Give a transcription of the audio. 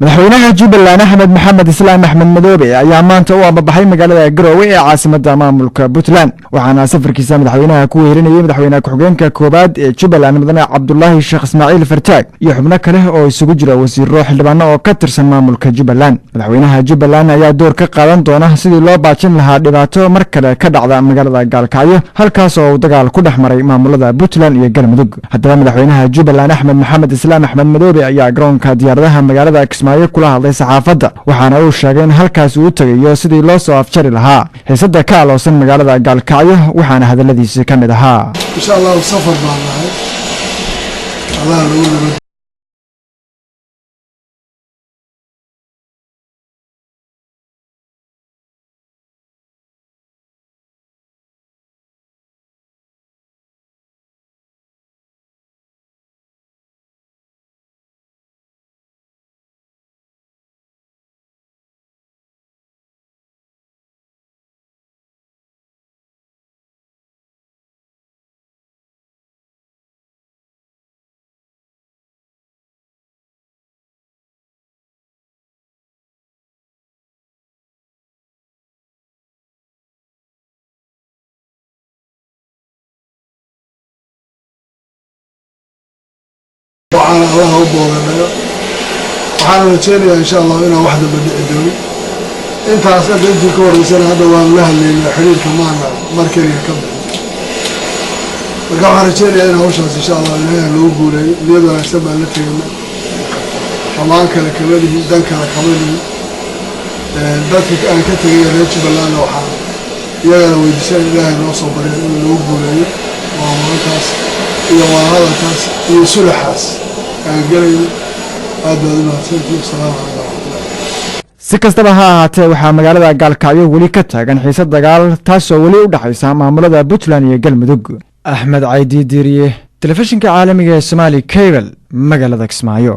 madaxweynaha Jubbaland Axmed Maxamed Islaam Axmed Madoobe ayaa maanta u ambabaxay magaalada Garowe ee caasimadda maamulka Puntland waxaana safarkiisa madaxweynaha ku weerinayay madaxweynaha ku-xigeenka koobaad ee Jubbaland Mudane Cabdullaahi Sheekh Ismaaciil Fartaag iyo xubno kale oo isugu jira wasiirro xildhibaano oo ka tirsan maamulka Jubbaland madaxweynaha Jubbaland ayaa door ka qaadan doona sidii loo baajin lahaa dhibaato mar kale ka dhacda magaalada Gaalkacyo halkaas oo dagaal ku dhexmaray maamulada Puntland iyo Galmudug haddaba madaxweynaha Jubbaland Axmed Maxamed Islaam Axmed Madoobe ayaa garoonka diyaaradaha magaalada kula hadlay saxaafadda waxaana uu sheegay in halkaas uu tagayo sidii loo soo afjari lahaa xiisadda ka aloosan magaalada Gaalkacyo waxaana hadaladiisa ka mid ahaa insha Allah safar baan nahay Allah lagu وعلى الله وبوغنا وحنا نتشيل إن شاء الله إنا واحدة بدء الدوري أنت أصلا أنت كور رسالة هذا والله اللي حرير كمان مركزي كبر وقام نتشيل إنا وشاس إن شاء الله إنها لوجو لي ليبغى نسمع لتينا كمان كلا كمالي دنك على كمالي دتك أنا كتير ريتش بالله لو حال يا لو يدشل إلهي نوصل بري لوجو لي ومركز يا وهذا كاس يسلحاس si kastaba ha ahaatee waxaa magaalada Gaalkacyo weli ka taagan xiisad dagaal taasoo weli u dhaxaysa maamulada Puntland iyo Galmudug Axmed Caydi Diiriye telefishinka caalamiga ee Somali Cable magaalada Kismaayo